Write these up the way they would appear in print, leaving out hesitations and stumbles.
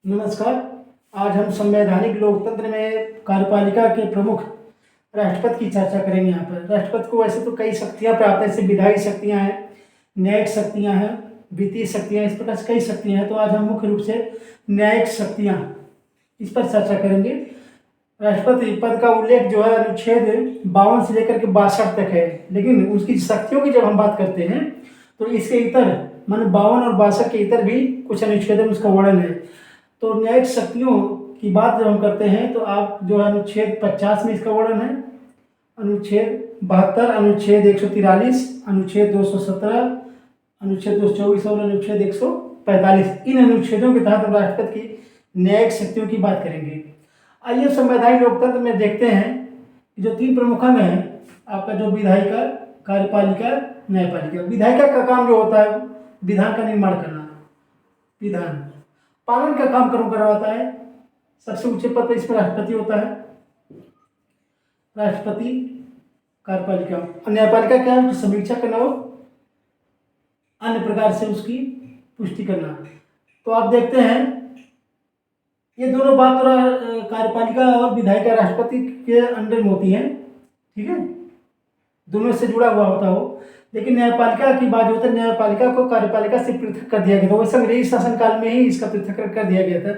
नमस्कार। आज हम संवैधानिक लोकतंत्र में कार्यपालिका के प्रमुख राष्ट्रपति की चर्चा करेंगे। यहाँ पर राष्ट्रपति को वैसे तो कई शक्तियाँ प्राप्त हैं, जैसे विधायी शक्तियाँ हैं, न्यायिक शक्तियाँ हैं, वित्तीय शक्तियाँ, इस प्रकार से कई शक्तियाँ हैं। तो आज हम मुख्य रूप से न्यायिक शक्तियाँ इस पर चर्चा करेंगे। राष्ट्रपति पद का उल्लेख जो है अनुच्छेद 52 से लेकर के 62 तक है, लेकिन उसकी शक्तियों की जब हम बात करते हैं तो इसके इतर मान 52 और 62 के इतर भी कुछ अनुच्छेदों में उसका वर्णन है। तो न्यायिक शक्तियों की बात जब हम करते हैं तो आप जो है अनुच्छेद 50 में इसका वर्णन है, अनुच्छेद 72, अनुच्छेद 143, अनुच्छेद 217, अनुच्छेद 224 और अनुच्छेद 145, इन अनुच्छेदों के तहत हम राष्ट्रपति की न्यायिक शक्तियों की बात करेंगे। आइए संवैधानिक लोकतंत्र में देखते हैं कि जो तीन प्रमुख अंग हैं आपका, जो विधायिका, कार्यपालिका, न्यायपालिका। विधायिका का काम जो होता है विधान का निर्माण करना, विधान पालन का काम करवाता है। सबसे ऊंचे पद पर इसमें राष्ट्रपति होता है, राष्ट्रपति। कार्यपालिका न्यायपालिका क्या है? समीक्षा करना हो, अन्य प्रकार से उसकी पुष्टि करना। तो आप देखते हैं ये दोनों बात कार्यपालिका और विधायिका राष्ट्रपति के अंडर में होती हैं, ठीक है, दोनों से जुड़ा हुआ होता हो। लेकिन न्यायपालिका की बात होता है, न्यायपालिका को कार्यपालिका से पृथक कर दिया गया था। वैसे अंग्रेजी शासनकाल में ही इसका पृथक कर दिया गया था,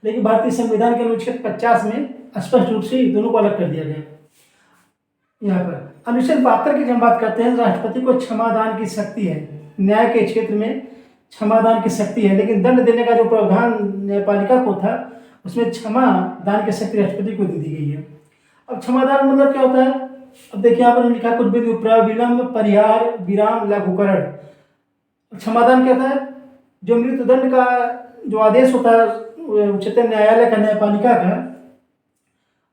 लेकिन भारतीय संविधान के अनुच्छेद 50 में स्पष्ट रूप से दोनों को अलग कर दिया गया। यहाँ पर अनुच्छेद 72 की जब बात करते हैं, राष्ट्रपति को क्षमादान की शक्ति है। न्याय के क्षेत्र में क्षमादान की शक्ति है, लेकिन दंड देने का जो प्रावधान न्यायपालिका को था उसमें क्षमादान की शक्ति राष्ट्रपति को दे दी गई है। अब क्षमादान मतलब क्या होता है? अब देखिए यहाँ पर लिखा कुछ बिंदु, प्रविलंब, परिहार, विराम, लघुकरण। क्षमादान क्या था? जो मृत्युदंड का जो आदेश होता है उच्चतम न्यायालय का, न्यायपालिका का,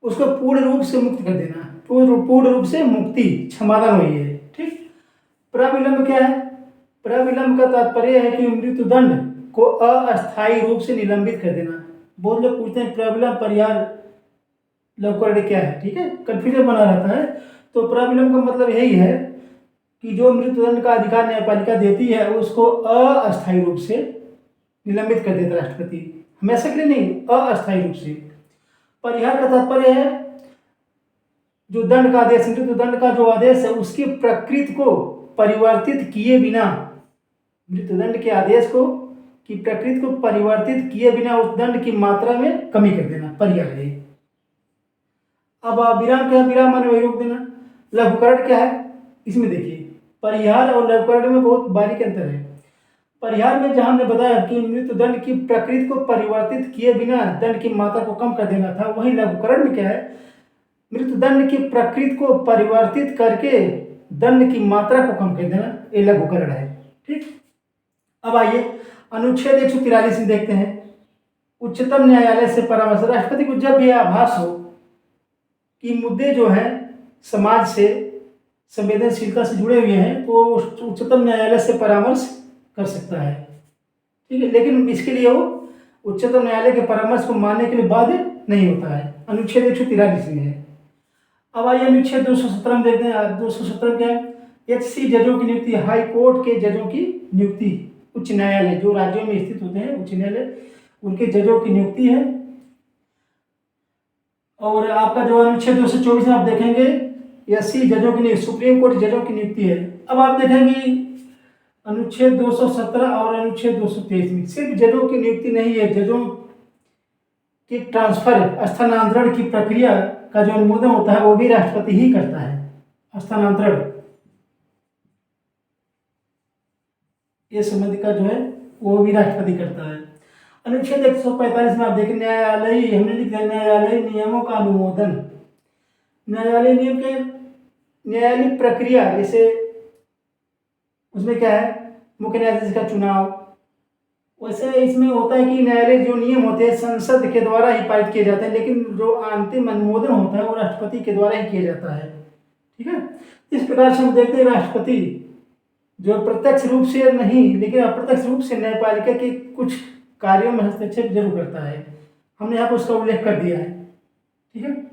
उसको पूर्ण रूप से मुक्त कर देना, पूर्ण रूप से मुक्ति, क्षमादान वही है, ठीक। प्रविलंब क्या है? प्रविलंब का तात्पर्य है कि मृत्युदंड को अस्थायी रूप से निलंबित कर देना। बहुत लोग पूछते हैं प्रविलंब, परिहार, लघुकरण क्या है, ठीक है, कंफ्यूजन बना रहता है। तो प्रविलंब का मतलब यही है कि जो मृत्युदंड का अधिकार न्यायपालिका देती है उसको अस्थायी रूप से निलंबित कर देता राष्ट्रपति, हमेशा के लिए नहीं, अस्थायी रूप से। परिहार का तात्पर्य है जो दंड का आदेश, मृत्युदंड का जो आदेश है उसकी प्रकृति को परिवर्तित किए बिना, मृत्युदंड के आदेश को की प्रकृति को परिवर्तित किए बिना उस दंड की मात्रा में कमी कर देना, परिहार है। अब विराम क्या है? विराम माने वही रोक देना। लघुकरण क्या है? इसमें देखिए परिहार और लघुकरण में बहुत बारीक अंतर है। परिहार में जहां हमने बताया कि मृत्युदंड की प्रकृति को परिवर्तित किए बिना दंड की मात्रा को कम कर देना था, वहीं लघुकरण में क्या है? मृत्युदंड की प्रकृति को परिवर्तित करके दंड की मात्रा को कम कर देना, ये लघुकरण है, ठीक। अब आइए अनुच्छेद 143 में देखते हैं, उच्चतम न्यायालय से परामर्श। राष्ट्रपति को जब भी आभास हो कि मुद्दे जो हैं समाज से संवेदनशीलता से जुड़े हुए हैं तो उच्चतम न्यायालय से परामर्श कर सकता है, ठीक है, लेकिन इसके लिए वो उच्चतम न्यायालय के परामर्श को मानने के लिए बाध्य नहीं होता है। अनुच्छेद 143 में है। अब आइए अनुच्छेद 217 में देखते हैं। 217 क्या है? HC जजों की नियुक्ति, हाई कोर्ट के जजों की नियुक्ति, उच्च न्यायालय जो राज्यों में स्थित होते हैं उच्च न्यायालय, उनके जजों की नियुक्ति है। और आपका जो अनुच्छेद 224 में आप देखेंगे SC जजों की नियुक्ति, सुप्रीम कोर्ट जजों की नियुक्ति है। अब आप देखेंगे अनुच्छेद 217 और अनुच्छेद 223 में सिर्फ जजों की नियुक्ति नहीं है, जजों के ट्रांसफर, स्थानांतरण की प्रक्रिया का जो अनुमोदन होता है वो भी राष्ट्रपति ही करता है। स्थानांतरण ये संबंध का जो है वो भी राष्ट्रपति करता है। अनुच्छेद 145 में आप देखें न्यायालय, हमने लिखा है न्यायालय नियमों का अनुमोदन। न्यायालय नियम के न्यायालयिक प्रक्रिया, जैसे उसमें क्या है? मुख्य न्यायाधीश का चुनाव, वैसे इसमें होता है कि न्यायालय जो नियम होते हैं संसद के द्वारा ही पारित किए जाते हैं, लेकिन जो अंतिम अनुमोदन होता है वो राष्ट्रपति के द्वारा ही किया जाता है, ठीक है। इस प्रकार से हम देखते हैं राष्ट्रपति जो प्रत्यक्ष रूप से नहीं लेकिन अप्रत्यक्ष रूप से न्यायपालिका के कुछ कार्यों में हस्तक्षेप जरूर करता है। हमने यहाँ पर उसका उल्लेख कर दिया है, ठीक है।